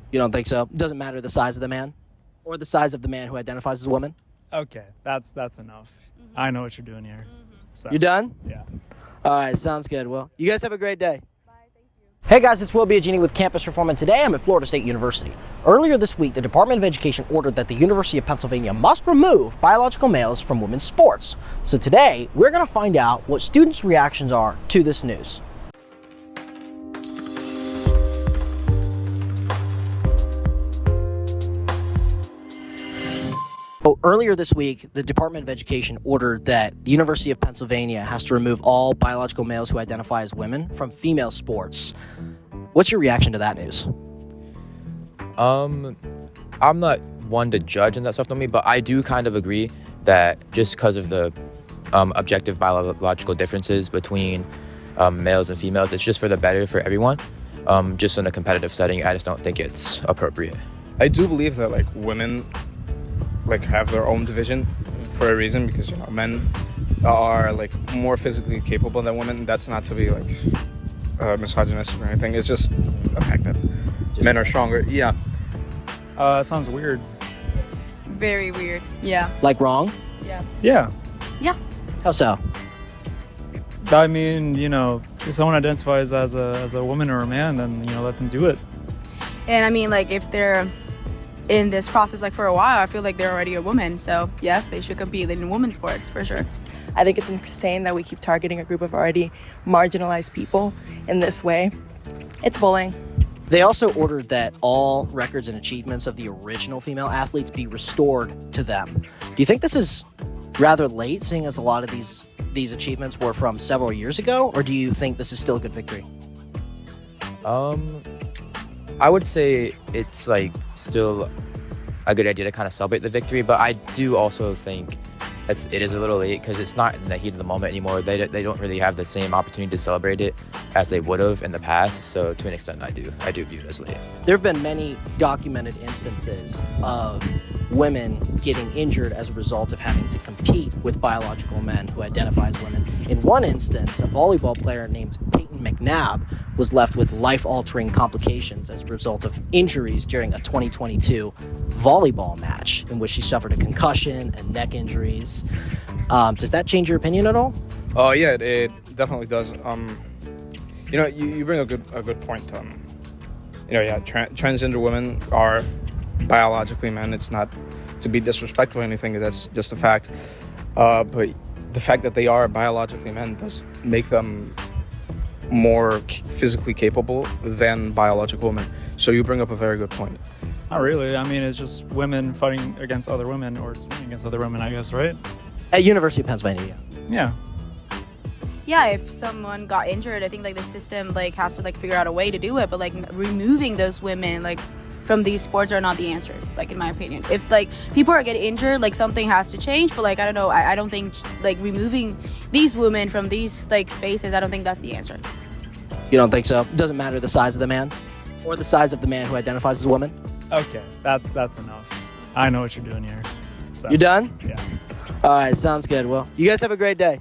You don't think so? Doesn't matter the size of the man? Or the size of the man who identifies as a woman? Okay, that's enough. I know what you're doing here. So. You done? Yeah. All right, sounds good. Well, you guys have a great day. Bye, thank you. Hey guys, it's Biagini with Campus Reform, and today I'm at Florida State University. Earlier this week, the Department of Education ordered that the University of Pennsylvania must remove biological males from women's sports. So today, we're going to find out what students' reactions are to this news. Earlier this week, the Department of Education ordered that the University of Pennsylvania has to remove all biological males who identify as women from female sports. What's your reaction to that news? I'm not one to judge and that stuff on me, but I do kind of agree that just because of the objective biological differences between males and females, it's just for the better for everyone. Just in a competitive setting, I just don't think it's appropriate. I do believe that women have their own division for a reason, because men are more physically capable than women. That's not to be misogynistic or anything. It's just a fact that men are stronger. Yeah. It sounds weird. Very weird. Yeah. Like wrong? Yeah. Yeah. Yeah. How so? I mean, if someone identifies as a woman or a man, then let them do it. And I mean, if they're in this process for a while, I feel like they're already a woman. So yes, they should compete in women's sports for sure. I think it's insane that we keep targeting a group of already marginalized people in this way. It's bullying. They also ordered that all records and achievements of the original female athletes be restored to them. Do you think this is rather late, seeing as a lot of these achievements were from several years ago, or do you think this is still a good victory? I would say it's still a good idea to kind of celebrate the victory, but I do also think it is a little late because it's not in the heat of the moment anymore. They don't really have the same opportunity to celebrate it as they would have in the past. So to an extent, I do view it as late. There have been many documented instances of women getting injured as a result of having to compete with biological men who identify as women. In one instance, a volleyball player named Peyton McNabb was left with life-altering complications as a result of injuries during a 2022 volleyball match in which she suffered a concussion and neck injuries. Does that change your opinion at all? Oh yeah, it definitely does. You bring a good point. Transgender women are biologically men. It's not to be disrespectful or anything. That's just a fact. But the fact that they are biologically men does make them more physically capable than biological women. So you bring up a very good point. Not really. I mean, it's just women fighting against other women or swimming against other women, I guess, right? At University of Pennsylvania. Yeah. Yeah, if someone got injured, I think the system has to figure out a way to do it. But removing those women from these sports are not the answer. In my opinion, if people are getting injured, something has to change. But I don't know. I don't think removing these women from these spaces. I don't think that's the answer. You don't think so? Doesn't matter the size of the man, or the size of the man who identifies as a woman. Okay, that's enough. I know what you're doing here. So. You done? Yeah. All right, sounds good. Well, you guys have a great day.